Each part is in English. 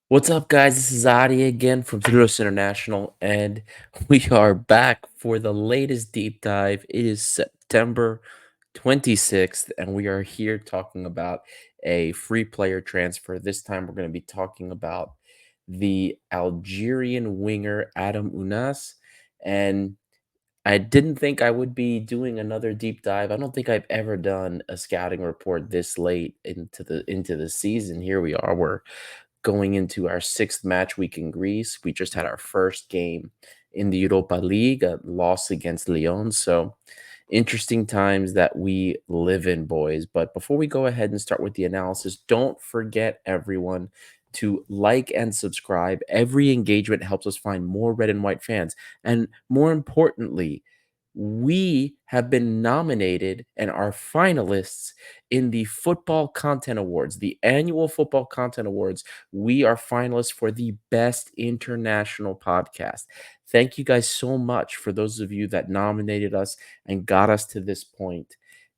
What's up, guys? This is Adi again from Thrylos International, and we are back for the latest deep dive. It is September 26th, and we are here talking about a free player transfer. This time, we're going to be talking about the Algerian winger Adam Ounas. And I didn't think I would be doing another deep dive. I don't think I've ever done a scouting report this late into the season. Here we are. We're going into our sixth match week in Greece. We just had our first game in the Europa League, a loss against Lyon. So interesting times that we live in, boys. But before we go ahead and start with the analysis, don't forget, everyone, to like and subscribe. Every engagement helps us find more red and white fans. And more importantly, we have been nominated and are finalists in the Football Content Awards, the annual Football Content Awards. We are finalists for the best international podcast. Thank you guys so much for those of you that nominated us and got us to this point.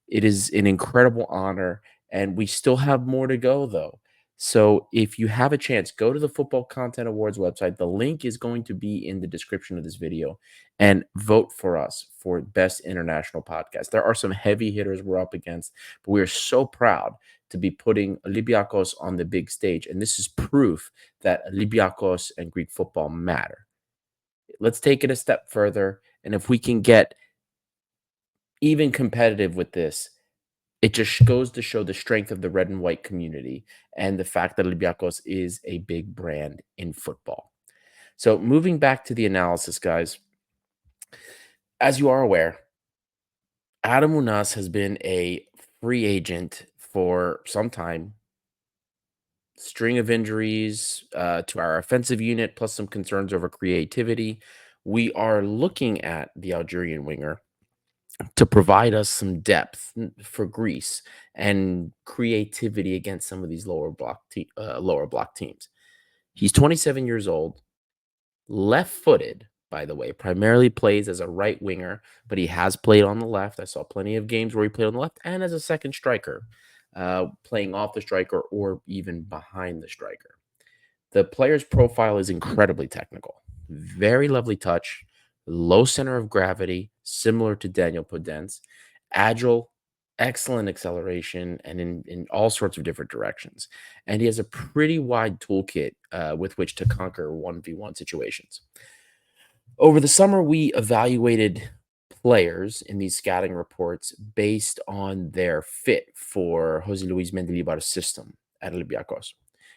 It is an incredible honor, and we still have more to go, though. So if you have a chance, go to the Football Content Awards website. The link is going to be in the description of this video and vote for us for best international podcast. There are some heavy hitters we're up against, but we are so proud to be putting Olympiacos on the big stage. And this is proof that Olympiacos and Greek football matter. Let's take it a step further. And if we can get even competitive with this, it just goes to show the strength of the red and white community and the fact that Olympiacos is a big brand in football. So moving back to the analysis, guys, as you are aware, Adam Unas has been a free agent for some time. String of injuries to our offensive unit, plus some concerns over creativity. We are looking at the Algerian winger to provide us some depth for Greece and creativity against some of these lower block teams. He's 27 years old, left-footed, by the way, primarily plays as a right winger, but he has played on the left. I saw plenty of games where he played on the left and as a second striker, playing off the striker or even behind the striker. The player's profile is incredibly technical, very lovely touch, low center of gravity, similar to Daniel Podence, agile, excellent acceleration, and in all sorts of different directions. And he has a pretty wide toolkit with which to conquer 1v1 situations. Over the summer, we evaluated players in these scouting reports based on their fit for Jose Luis Mendilibar's system at Olympiacos.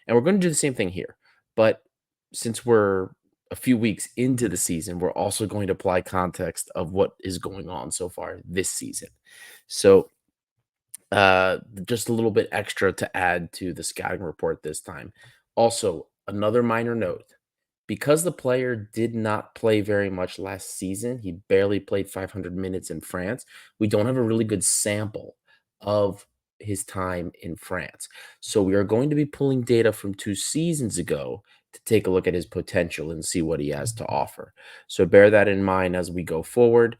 And we're going to do the same thing here. But since we're a few weeks into the season, we're also going to apply context of what is going on so far this season. So, just a little bit extra to add to the scouting report this time. Also, another minor note, because the player did not play very much last season, he barely played 500 minutes in France. We don't have a really good sample of his time in France. So we are going to be pulling data from 2 seasons ago to take a look at his potential and see what he has to offer. So bear that in mind as we go forward,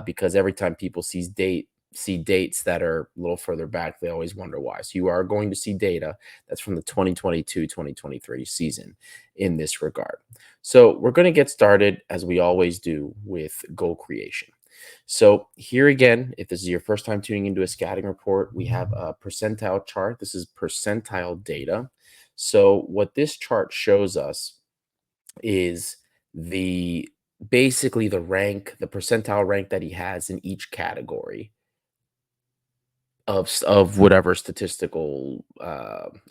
because every time people see dates that are a little further back, they always wonder why. So you are going to see data that's from the 2022-2023 season in this regard. So we're going to get started, as we always do, with goal creation. So here again, if this is your first time tuning into a scouting report, we have a percentile chart. This is percentile data. So what this chart shows us is the basically the percentile rank that he has in each category of whatever statistical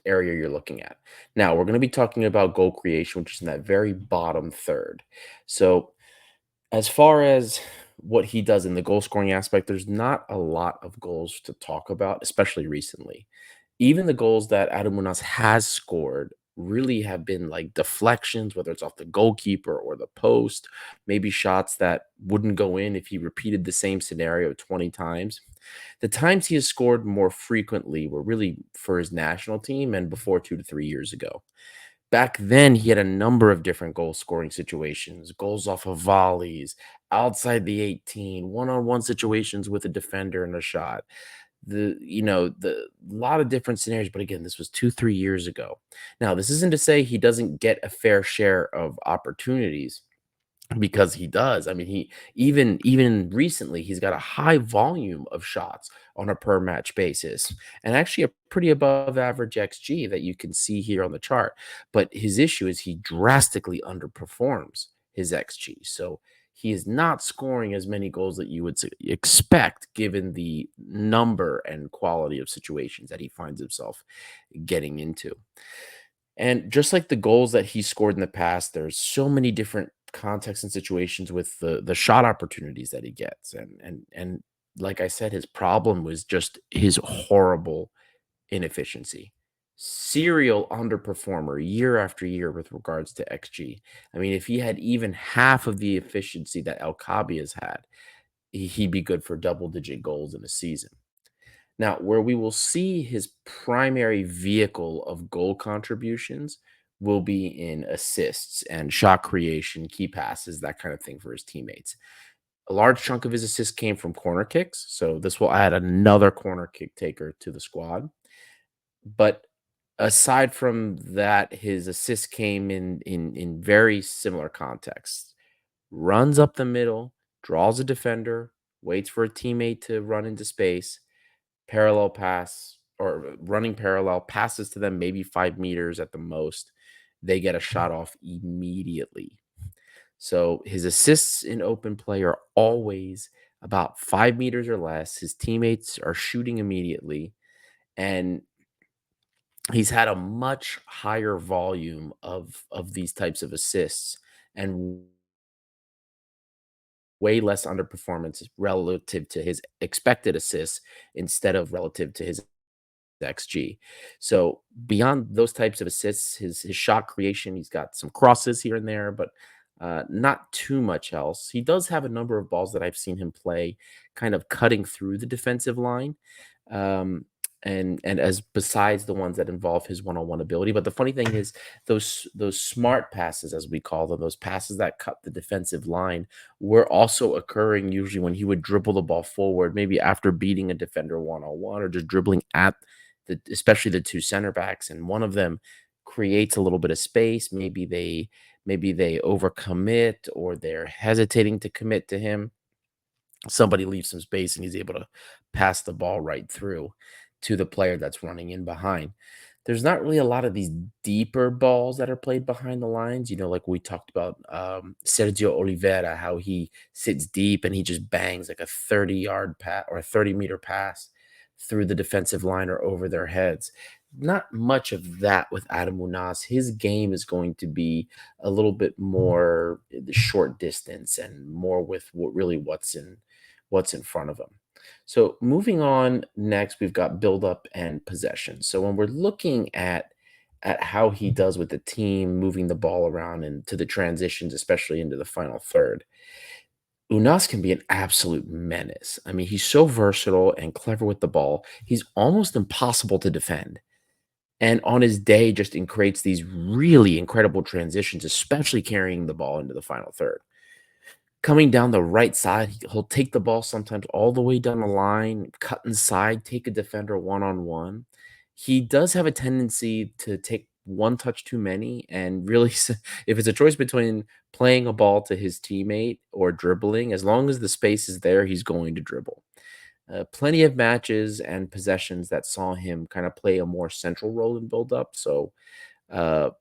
area you're looking at. Now we're going to be talking about goal creation, which is in that very bottom third. So as far as what he does in the goal scoring aspect, there's not a lot of goals to talk about, especially recently. Even the goals that Adam Munoz has scored really have been like deflections, whether it's off the goalkeeper or the post, maybe shots that wouldn't go in if he repeated the same scenario 20 times. The times he has scored more frequently were really for his national team and before 2 to 3 years ago. Back then, he had a number of different goal scoring situations, goals off of volleys, outside the 18, one-on-one situations with a defender and a shot. The lot of different scenarios, but again, this was 2, 3 years ago. Now, this isn't to say he doesn't get a fair share of opportunities, because he does. I mean, he even recently, he's got a high volume of shots on a per match basis, and actually a pretty above average XG that you can see here on the chart. But his issue is he drastically underperforms his XG. So he is not scoring as many goals that you would expect given the number and quality of situations that he finds himself getting into. And just like the goals that he scored in the past, there's so many different contexts and situations with the shot opportunities that he gets. And like I said, his problem was just his horrible inefficiency. Serial underperformer year after year with regards to XG. I mean, if he had even half of the efficiency that El Cabi has had, he'd be good for double digit goals in a season. Now, where we will see his primary vehicle of goal contributions will be in assists and shot creation, key passes, that kind of thing for his teammates. A large chunk of his assists came from corner kicks, so this will add another corner kick taker to the squad. But aside from that, his assists came in very similar contexts. Runs up the middle, draws a defender, waits for a teammate to run into space, parallel pass or running parallel passes to them, maybe 5 meters at the most. They get a shot off immediately. So his assists in open play are always about 5 meters or less. His teammates are shooting immediately, and he's had a much higher volume of these types of assists and way less underperformance relative to his expected assists instead of relative to his XG. So beyond those types of assists, his shot creation, he's got some crosses here and there, but not too much else. He does have a number of balls that I've seen him play, kind of cutting through the defensive line. Um, and as besides the ones that involve his one-on-one ability. But the funny thing is those smart passes, as we call them, those passes that cut the defensive line, were also occurring usually when he would dribble the ball forward, maybe after beating a defender one-on-one or just dribbling at especially the two center backs, and one of them creates a little bit of space. Maybe they overcommit or they're hesitating to commit to him. Somebody leaves some space and he's able to pass the ball right through to the player that's running in behind. There's not really a lot of these deeper balls that are played behind the lines, like we talked about Sergio Oliveira, how he sits deep and he just bangs like a 30-yard pass or a 30-meter pass through the defensive line or over their heads. Not much of that with Adam Ounas. His game is going to be a little bit more the short distance and more with what's in front of him. So moving on next, we've got build up and possession. So when we're looking at how he does with the team, moving the ball around and to the transitions, especially into the final third, Unas can be an absolute menace. I mean, he's so versatile and clever with the ball. He's almost impossible to defend. And on his day, just creates these really incredible transitions, especially carrying the ball into the final third. Coming down the right side, he'll take the ball sometimes all the way down the line, cut inside, take a defender one on one. He does have a tendency to take one touch too many, and really, if it's a choice between playing a ball to his teammate or dribbling, as long as the space is there, he's going to dribble. Plenty of matches and possessions that saw him kind of play a more central role in build up. So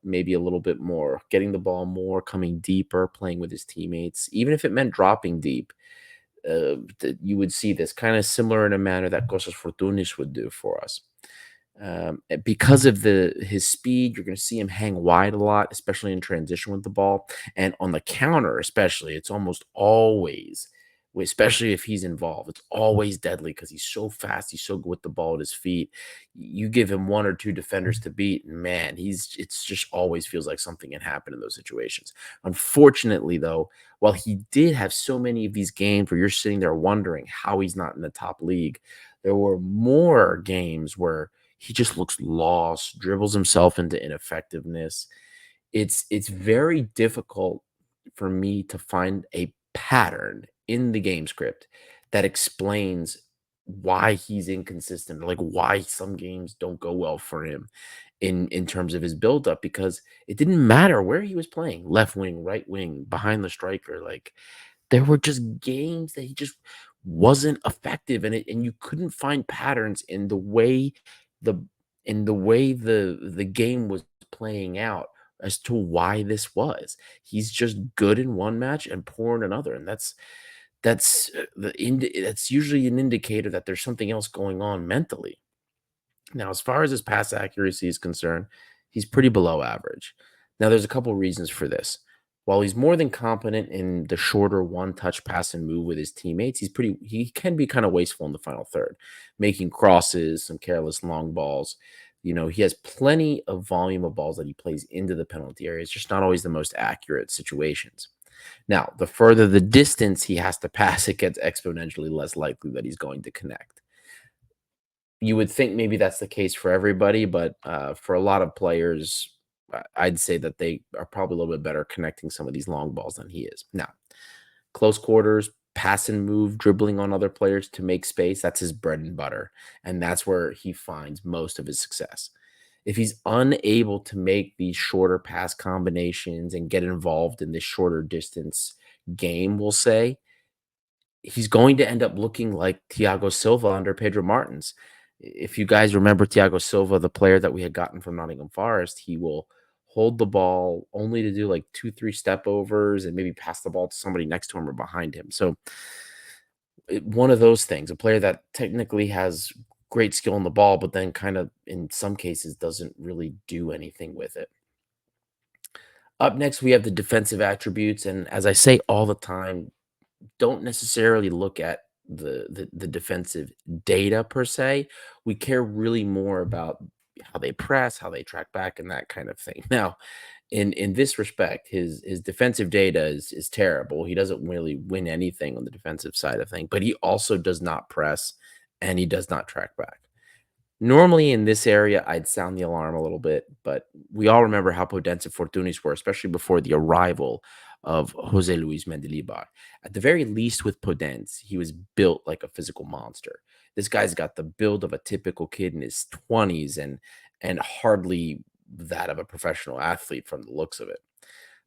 maybe a little bit more, getting the ball more, coming deeper, playing with his teammates, even if it meant dropping deep. You would see this kind of similar in a manner that Costas Fortunis would do for us. Because of his speed, you're going to see him hang wide a lot, especially in transition with the ball, and on the counter, especially. It's almost always, especially if he's involved, it's always deadly because he's so fast. He's so good with the ball at his feet. You give him one or two defenders to beat, and man, it's just always feels like something can happen in those situations. Unfortunately, though, while he did have so many of these games where you're sitting there wondering how he's not in the top league, there were more games where he just looks lost, dribbles himself into ineffectiveness. It's very difficult for me to find a pattern in the game script that explains why he's inconsistent, like why some games don't go well for him in terms of his buildup because it didn't matter where he was playing, left wing, right wing, behind the striker. Like there were just games that he just wasn't effective in it, and you couldn't find patterns the in the way the game was playing out as to why this was. He's just good in one match and poor in another, and that's usually an indicator that there's something else going on mentally. Now, as far as his pass accuracy is concerned, he's pretty below average. Now, there's a couple reasons for this. While he's more than competent in the shorter one-touch pass and move with his teammates, he can be kind of wasteful in the final third, making crosses, some careless long balls. He has plenty of volume of balls that he plays into the penalty area. It's just not always the most accurate situations. Now, the further the distance he has to pass, it gets exponentially less likely that he's going to connect. You would think maybe that's the case for everybody, but for a lot of players, I'd say that they are probably a little bit better connecting some of these long balls than he is. Now, close quarters, pass and move, dribbling on other players to make space, that's his bread and butter. And that's where he finds most of his success. If he's unable to make these shorter pass combinations and get involved in this shorter distance game, we'll say, he's going to end up looking like Thiago Silva under Pedro Martins. If you guys remember Thiago Silva, the player that we had gotten from Nottingham Forest, he will hold the ball only to do like 2, 3 step overs and maybe pass the ball to somebody next to him or behind him. So one of those things, a player that technically has great skill on the ball, but then kind of in some cases doesn't really do anything with it. Up next, we have the defensive attributes. And as I say all the time, don't necessarily look at the defensive data per se. We care really more about how they press, how they track back, and that kind of thing. Now, in this respect, his defensive data is terrible. He doesn't really win anything on the defensive side of things, but he also does not press and he does not track back. Normally in this area, I'd sound the alarm a little bit, but we all remember how Podence and Fortunis were, especially before the arrival of Jose Luis Mendilibar. At the very least, with Podence, he was built like a physical monster. This guy's got the build of a typical kid in his 20s and hardly that of a professional athlete from the looks of it.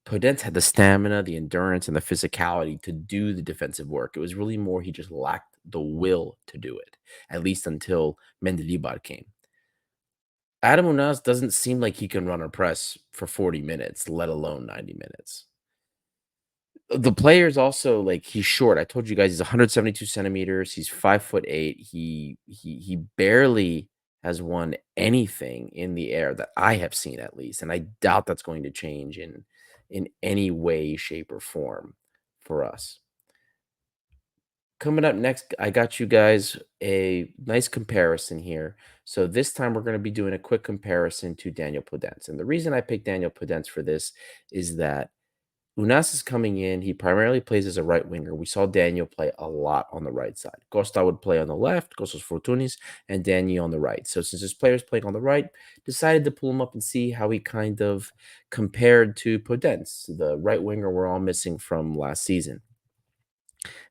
Podence had the stamina, the endurance, and the physicality to do the defensive work. It was really more he just lacked the will to do it, at least until Mendilibar came. Adam Ounas doesn't seem like he can run or press for 40 minutes, let alone 90 minutes. The player's also like he's short. I told you guys he's 172 centimeters. He's 5'8". He barely has won anything in the air that I have seen at least, and I doubt that's going to change in any way, shape, or form for us. Coming up next, I got you guys a nice comparison here. So this time we're going to be doing a quick comparison to Daniel Podence. And the reason I picked Daniel Podence for this is that Unas is coming in. He primarily plays as a right winger. We saw Daniel play a lot on the right side. Costa would play on the left, Costas Fortunis, and Daniel on the right. So since this player's playing on the right, decided to pull him up and see how he kind of compared to Podence, the right winger we're all missing from last season.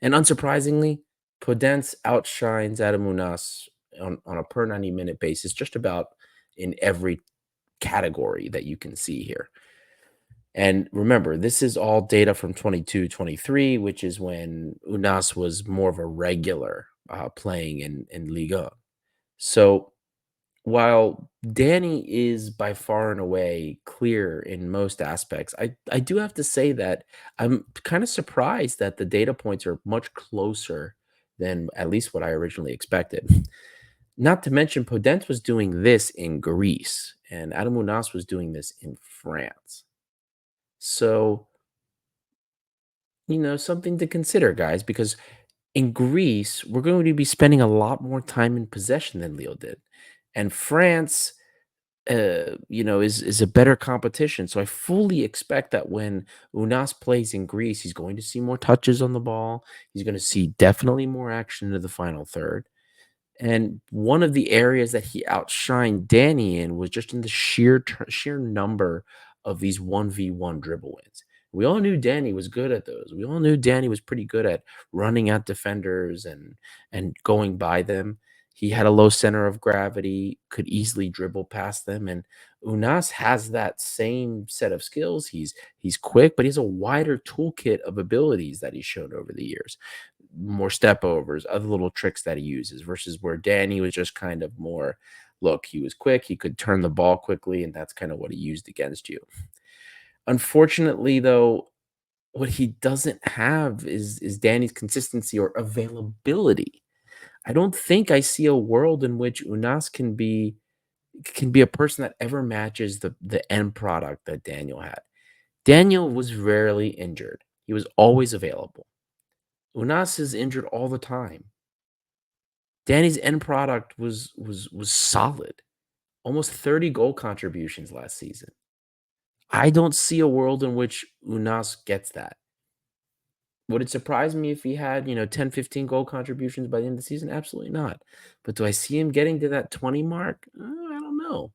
And unsurprisingly, Podence outshines Adam Unas on a per 90-minute basis just about in every category that you can see here. And remember, this is all data from 22-23, which is when Unas was more of a regular playing in Liga. So while Danny is by far and away clear in most aspects, I do have to say that I'm kind of surprised that the data points are much closer than at least what I originally expected. Not to mention, Podence was doing this in Greece, and Adam Unas was doing this in France. So, something to consider, guys, because in Greece, we're going to be spending a lot more time in possession than Leo did. And France, is a better competition. So I fully expect that when Unas plays in Greece, he's going to see more touches on the ball. He's going to see definitely more action into the final third. And one of the areas that he outshined Danny in was just in the sheer number of these 1v1 dribble wins. We all knew Danny was good at those. We all knew Danny was pretty good at running at defenders and going by them. He had a low center of gravity, could easily dribble past them, and Unas has that same set of skills. He's quick, but he has a wider toolkit of abilities that he's shown over the years. More step overs, other little tricks that he uses versus where Danny was just kind of more, look, he was quick, he could turn the ball quickly, and that's kind of what he used against you. Unfortunately, though, what he doesn't have is Danny's consistency or availability. I don't think I see a world in which Unas can be a person that ever matches the end product that Daniel had. Daniel was rarely injured. He was always available. Unas is injured all the time. Danny's end product was solid. Almost 30 goal contributions last season. I don't see a world in which Unas gets that. Would it surprise me if he had, 10, 15 goal contributions by the end of the season? Absolutely not. But do I see him getting to that 20 mark? I don't know.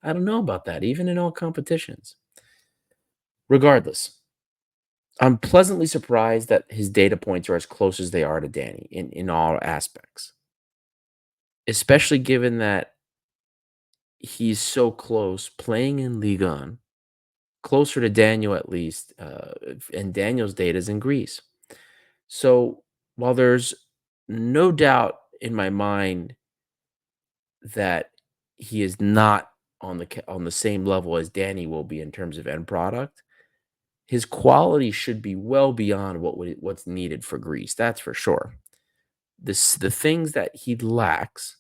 I don't know about that, even in all competitions. Regardless, I'm pleasantly surprised that his data points are as close as they are to Danny in all aspects, especially given that he's so close playing in Ligue 1, closer to Daniel at least, and Daniel's data is in Greece. So while there's no doubt in my mind that he is not on the same level as Danny will be in terms of end product, his quality should be well beyond what's needed for Greece. That's for sure. The things that he lacks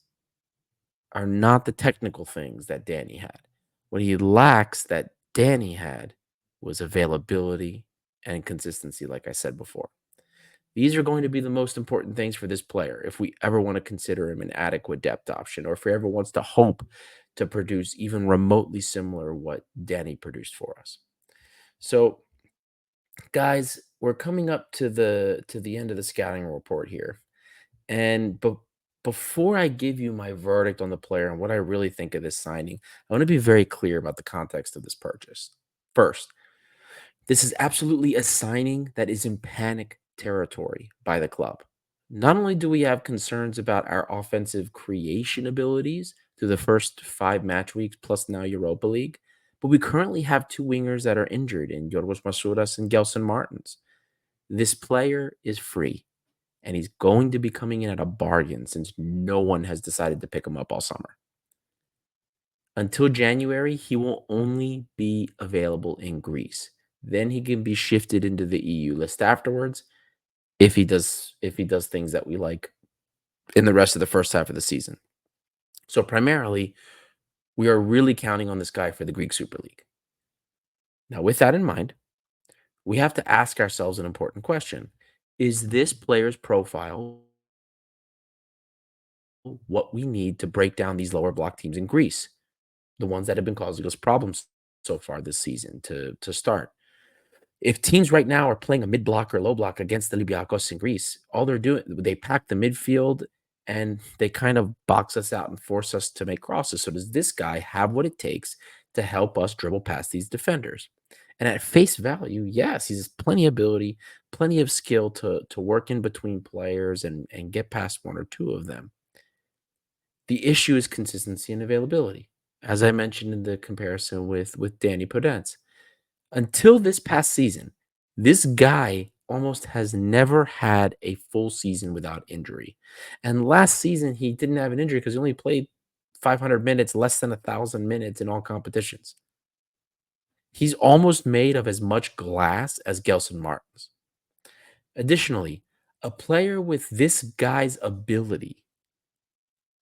are not the technical things that Danny had. What he lacks that Danny had was availability and consistency, like I said before. These are going to be the most important things for this player if we ever want to consider him an adequate depth option, or if he ever wants to hope to produce even remotely similar what Danny produced for us. So, guys, we're coming up to the end of the scouting report here. And but before I give you my verdict on the player and what I really think of this signing, I want to be very clear about the context of this purchase. First, this is absolutely a signing that is in panic territory by the club. Not only do we have concerns about our offensive creation abilities through the first 5 match weeks plus now Europa League, but we currently have two wingers that are injured in Yorgos Masouras and Gelson Martins. This player is free, and he's going to be coming in at a bargain since no one has decided to pick him up all summer. Until January, he will only be available in Greece. Then he can be shifted into the EU list afterwards if he does things that we like in the rest of the first half of the season. So primarily, we are really counting on this guy for the Greek Super League. Now, with that in mind, we have to ask ourselves an important question. Is this player's profile what we need to break down these lower block teams in Greece, the ones that have been causing us problems so far this season to start? If teams right now are playing a mid block or low block against the Olympiacos in Greece, all they're doing, they pack the midfield and they kind of box us out and force us to make crosses. So does this guy have what it takes to help us dribble past these defenders? And at face value, yes, he's plenty of ability, plenty of skill to work in between players and get past one or two of them. The issue is consistency and availability, as I mentioned in the comparison with Danny Podence. Until this past season, this guy almost has never had a full season without injury. And last season, he didn't have an injury because he only played 500 minutes, less than 1,000 minutes in all competitions. He's almost made of as much glass as Gelson Martins. Additionally, a player with this guy's ability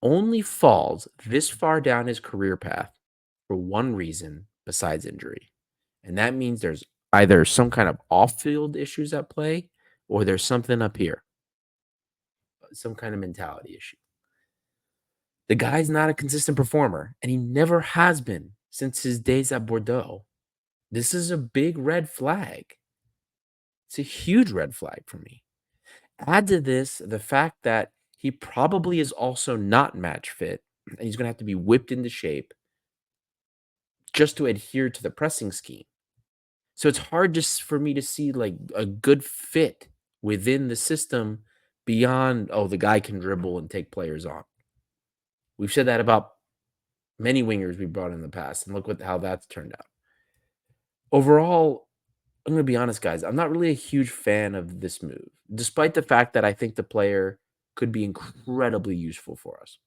only falls this far down his career path for one reason besides injury. And that means there's either some kind of off-field issues at play or there's something up here, some kind of mentality issue. The guy's not a consistent performer, and he never has been since his days at Bordeaux. This is a big red flag. It's a huge red flag for me. Add to this the fact that he probably is also not match fit, and he's going to have to be whipped into shape just to adhere to the pressing scheme. So it's hard just for me to see like a good fit within the system beyond, oh, the guy can dribble and take players on. We've said that about many wingers we brought in the past, and look what how that's turned out. Overall, I'm gonna be honest, guys. I'm not really a huge fan of this move, despite the fact that I think the player could be incredibly useful for us.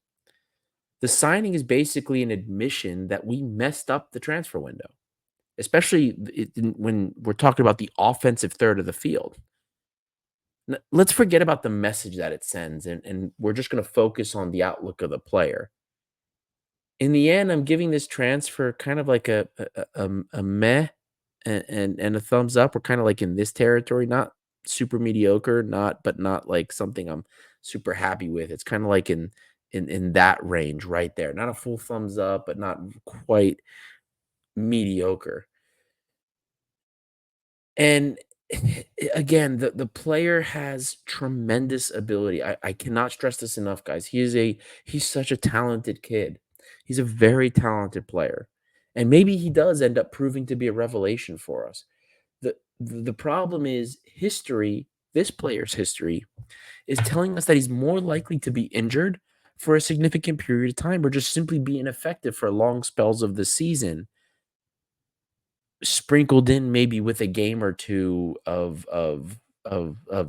The signing is basically an admission that we messed up the transfer window, especially when we're talking about the offensive third of the field. Let's forget about the message that it sends, and we're just going to focus on the outlook of the player. In the end, I'm giving this transfer kind of like a meh and a thumbs up. We're kind of like in this territory, not super mediocre, not like something I'm super happy with. It's kind of like in that range right there. Not a full thumbs up, but not quite mediocre. And again, the player has tremendous ability. I cannot stress this enough, guys. He's such a talented kid. He's a very talented player. And maybe he does end up proving to be a revelation for us. The problem is history, this player's history is telling us that he's more likely to be injured for a significant period of time or just simply be ineffective for long spells of the season, sprinkled in maybe with a game or 2 of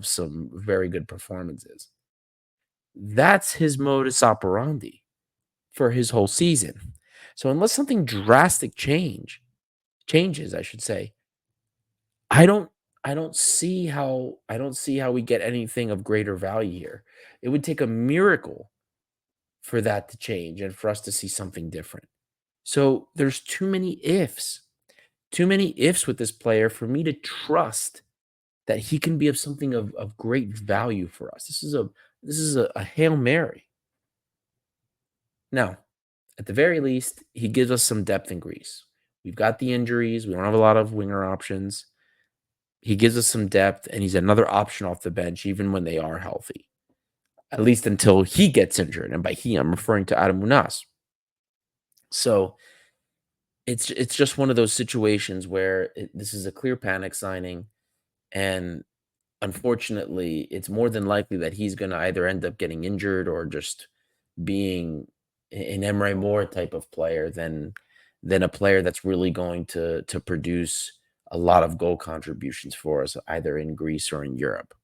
some very good performances. That's his modus operandi for his whole season. So unless something drastic changes, I should say, I don't I don't see how we get anything of greater value here. It would take a miracle for that to change and for us to see something different. So there's too many ifs. Too many ifs with this player for me to trust that he can be of something of great value for us. This is a Hail Mary. Now, at the very least, he gives us some depth in Greece. We've got the injuries. We don't have a lot of winger options. He gives us some depth, and he's another option off the bench, even when they are healthy, at least until he gets injured. And by he, I'm referring to Adam Ounas. So it's just one of those situations where this is a clear panic signing, and unfortunately, it's more than likely that he's going to either end up getting injured or just being an Emre Moore type of player than a player that's really going to produce a lot of goal contributions for us, either in Greece or in Europe.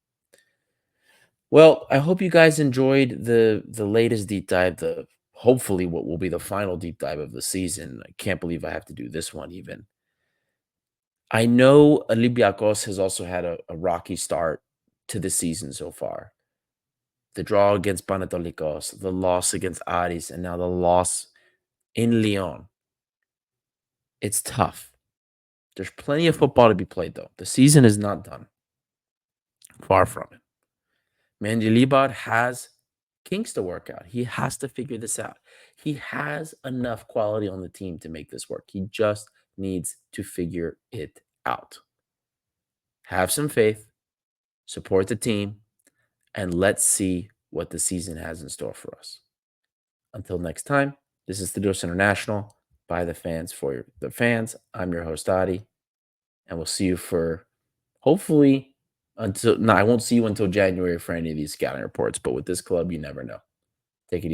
Well, I hope you guys enjoyed the latest deep dive, the hopefully what will be the final deep dive of the season. I can't believe I have to do this one even. I know Olympiacos has also had a rocky start to the season so far. The draw against Panetolikos, the loss against Aris, and now the loss in Lyon. It's tough. There's plenty of football to be played, though. The season is not done. Far from it. Mandilibar has kinks to work out. He has to figure this out. He has enough quality on the team to make this work. He just needs to figure it out. Have some faith, support the team, and let's see what the season has in store for us. Until next time, this is Thrylos International by the fans for the fans. I'm your host, Adi, and we'll see you for hopefully until no, I won't see you until January for any of these scouting reports, but with this club, you never know. Take it easy.